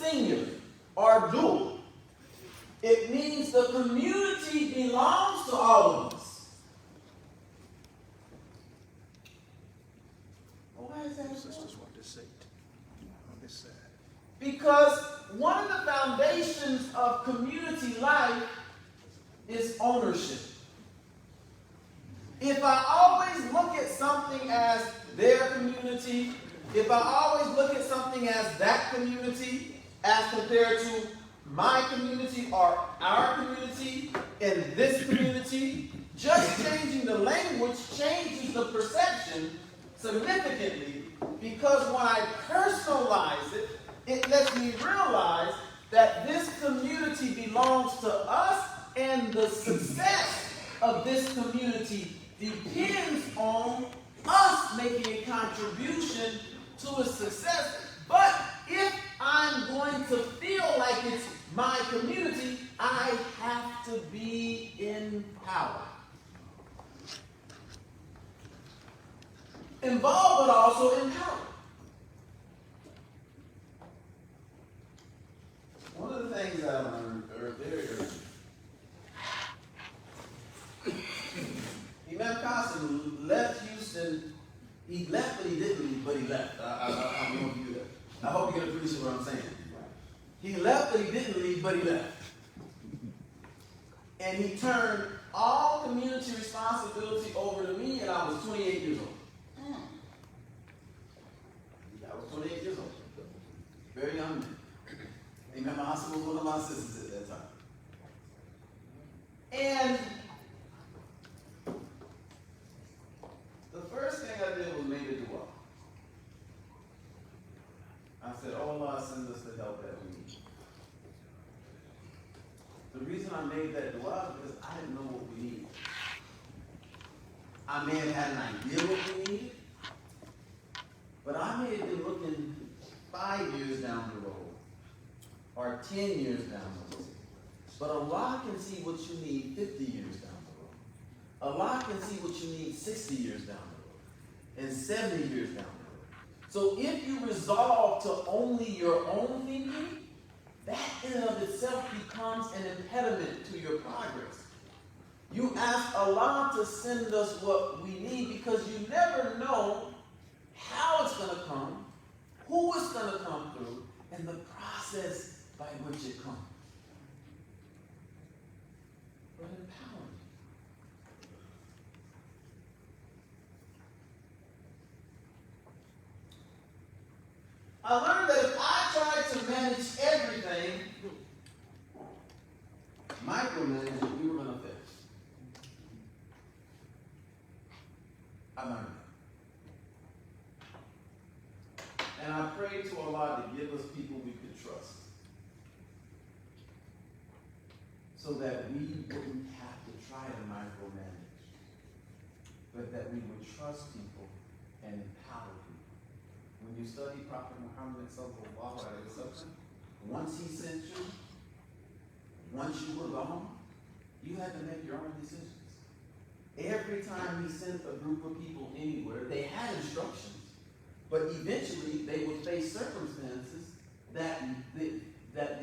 singular or dual. It means the community belongs to all of us. Well, why is that important? Because one of the foundations of community life is ownership. If I always look at something as their community, if I always look at something as that community, as compared to my community or our community and this community, just changing the language changes the perception significantly, because when I personalize it, it lets me realize that this community belongs to us, and the success of this community depends on us making a contribution to its success. But if I'm going to feel like it's my community, I have to be in power. Involved, but also empowered. One of the things I learned very early, Imam Qasim left Houston. He left, but he didn't leave, but he left. I hope you can appreciate what I'm saying. He left, but he didn't leave, but he left. And he turned all community responsibility over to me, and I was 28 years old. I was 28 years old. Very young man. Imam Qasim was one of my sisters at that time. And the first thing I did was make a dua. I said, oh Allah, send us the help that we need. The reason I made that dua is because I didn't know what we needed. I may have had an idea what we needed, but I may have been looking 5 years down the road or 10 years down the road. But Allah can see what you need 50 years down the road. Allah can see what you need 60 years down the road and 70 years down the road. So if you resolve to only your own thinking, that in and of itself becomes an impediment to your progress. You ask Allah to send us what we need, because you never know how it's going to come, who it's going to come through, and the process by which it comes. But empowering. I learned that if I tried to manage everything, micromanaging, we were going to fail. I learned that. And I prayed to Allah to give us people we could trust, so that we wouldn't have to try to micromanage, but that we would trust people and empower people. When you study Prophet Muhammad sallallahu alaihi wasallam, once he sent you, once you were gone, you had to make your own decisions. Every time he sent a group of people anywhere, they had instructions, but eventually they would face circumstances that the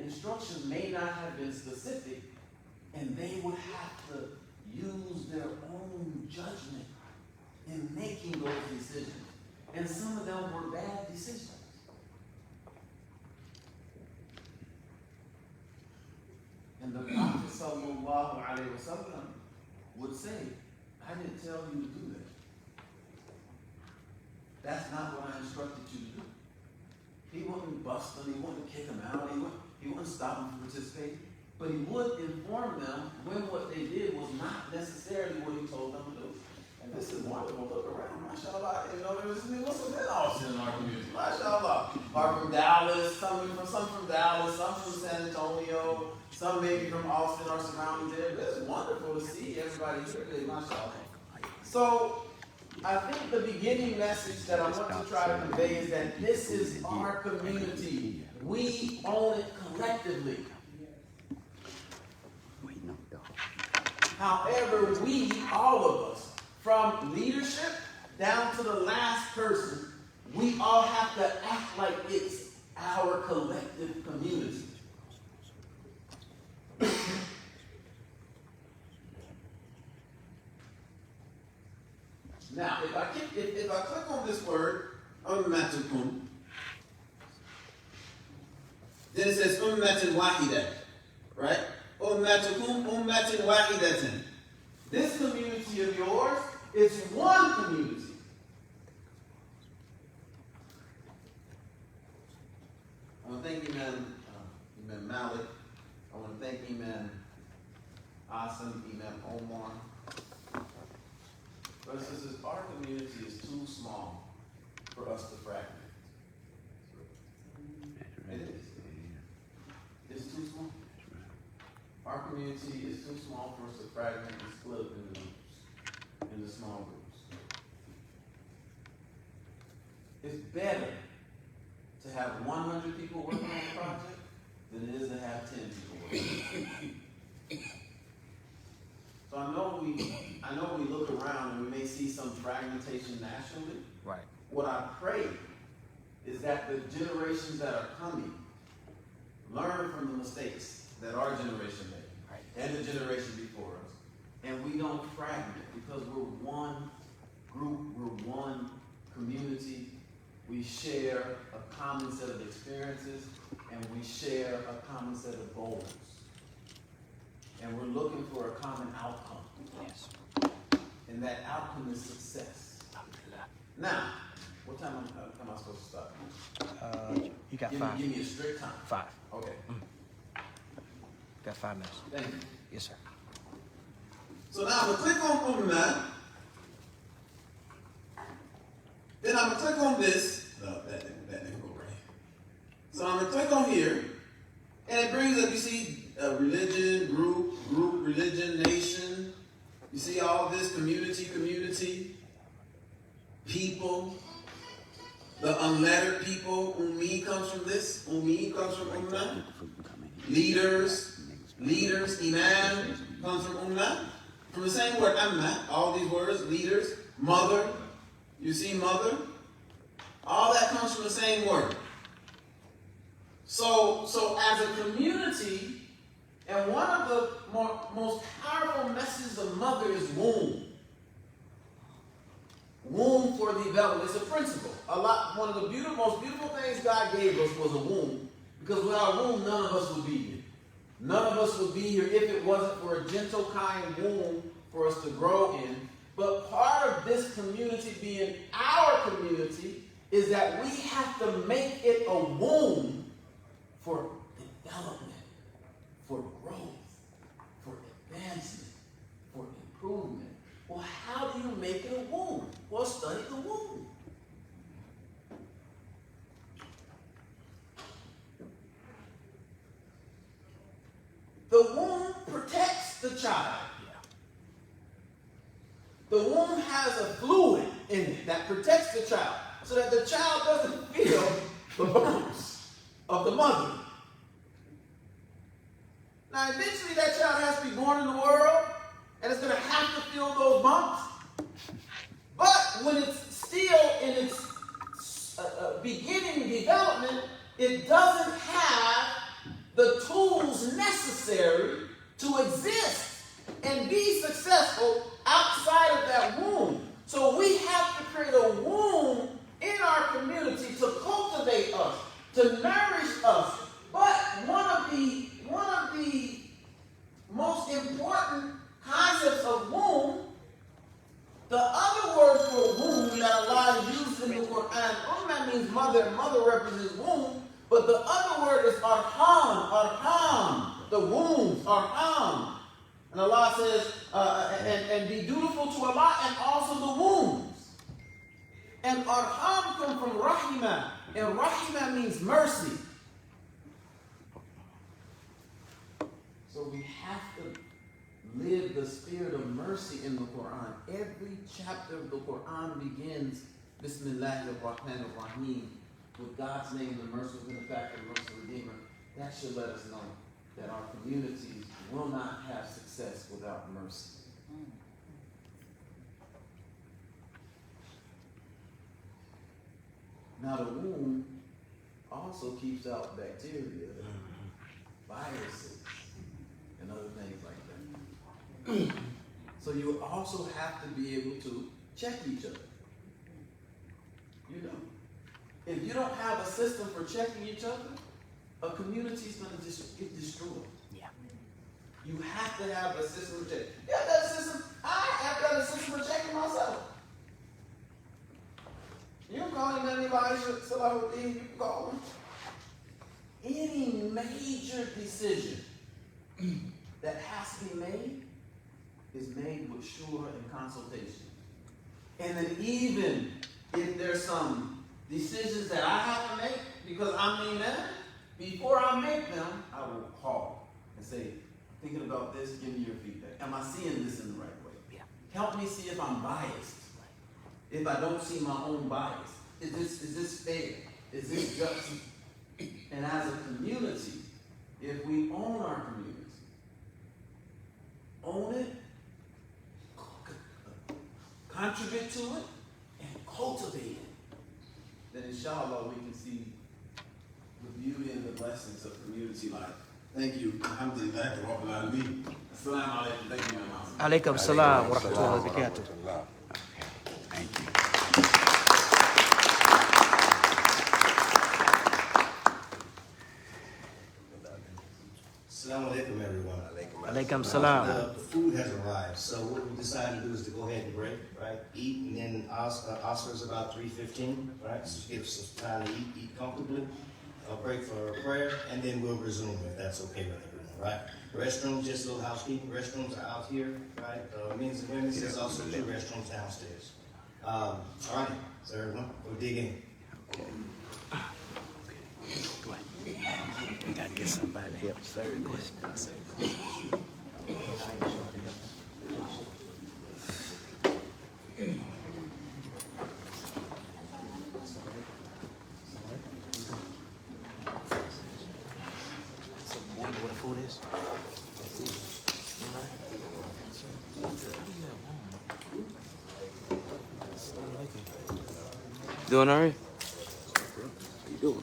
instructions may not have been specific, and they would have to use their own judgment in making those decisions. And some of them were bad decisions. And the Prophet sallallahu alaihi wasallam would say, I didn't tell you to do that. That's not what I instructed you to do. He wouldn't bust them, he wouldn't kick them out, he wouldn't stop them from participating. But he would inform them when what they did was not necessarily what he told them to do. And this is wonderful. Look around, mashallah. You know, there's Muslims in Austin in our community, mashallah. Are from Dallas, some from Dallas, some from San Antonio, some maybe from Austin or surrounding there. It's wonderful to see everybody here today, mashallah. So I think the beginning message that I want to try to convey is that this is our community. We own it collectively. However, we, all of us, from leadership down to the last person, we all have to act like it's our collective community. Now, if I click on this word, ummatukum, then it says ummatin wahidah, right? Ummatukum ummatin wahidatin. This community of yours is one community. I want to thank Imam Malik. I want to thank Imam Asim, Imam Omar. Brothers and sisters, our community is too small for us to fragment. It is. It's too small. Our community is too small for us to fragment and split up into groups, into small groups. It's better to have 100 people working on a project than it is to have 10 people working on it. So I know we look around and we may see some fragmentation nationally. Right. What I pray is that the generations that are coming learn from the mistakes that our generation made, right, and the generation before us. And we don't fragment because we're one group, we're one community. We share a common set of experiences and we share a common set of goals. And we're looking for a common outcome. Yes. And that outcome is success. Now, what time am I supposed to start? You got give 5. Give me a strict time. 5. Okay. Got 5 minutes. Thank you. Yes, sir. So now I'm going to click on Ummah. Then I'm going to click on this. No, that didn't go right. So I'm going to click on here. And it brings up, you see, religion, group, religion, nation. You see all this, community, people. The unlettered people, Ummi comes from this. Ummi comes from Ummah. Leaders, Imam comes from Ummah. From the same word, Amma, all these words, leaders, mother. You see mother? All that comes from the same word. So as a community, and one of the most powerful messages of mother is womb. Womb for development. It's a principle. One of the most beautiful things God gave us was a womb. Because without a womb, none of us would be here. None of us would be here if it wasn't for a gentle, kind womb for us to grow in. But part of this community being our community is that we have to make it a womb for development, for growth, for advancement, for improvement. Well, how do you make it a womb? Well, study the womb. The womb protects the child. The womb has a fluid in it that protects the child so that the child doesn't feel the bumps of the mother. Now, eventually that child has to be born in the world and it's going to have to feel those bumps. But when it's still in its beginning development, it doesn't have the tools necessary to exist and be successful outside of that womb. So we have to create a womb in our community to cultivate us, to nourish us. But one of the most important concepts of womb, the other word for womb that Allah used in the Quran, that means mother, and mother represents womb, but the other word is arham, the wombs, arham. And Allah says, and be dutiful to Allah and also the wombs. And arham come from rahima, and rahima means mercy. So we have to live the spirit of mercy in the Quran. Every chapter of the Quran begins, Bismillahir Rahmanir Rahim, with God's name, the merciful benefactor, the merciful redeemer. That should let us know that our communities will not have success without mercy. Now the womb also keeps out bacteria, viruses, and other things like that. So you also have to be able to check each other. You know, if you don't have a system for checking each other, a community is going to just get destroyed. Yeah. You have to have a system for checking. You have to have a system. I have to have a system for checking myself. You can call him anybody, you can call him. Any major decision that has to be made is made with shura and consultation. And then even if there's some decisions that I have to make because I'm the man, before I make them, I will call and say, I'm thinking about this, give me your feedback. Am I seeing this in the right way? Yeah. Help me see if I'm biased. If I don't see my own bias. Is this fair? Is this just? And as a community, if we own our community, own it, contribute to it, and cultivate it, then inshallah we can see the beauty and the blessings of community life. Thank you. Alhamdulillah. Assalamu alaikum. Thank you, Imam. Alaikum salam wa rahmatullahi wa barakatuh. Thank you. Assalamu alaikum, everyone. Alaikum salam. The food has arrived, so what we decided to do is to go ahead and break, right? Eat, and then Oscar is about 3:15, right? So give us some time to eat comfortably. Break for a prayer, and then we'll resume if that's okay with everyone, right? Restrooms, just a little housekeeping. Restrooms are out here, right? Men's and women's. There's also 2 restrooms downstairs. All right, so everyone, we'll dig in. We gotta get somebody to help serve this. What the food is? Doing all right? How you doing?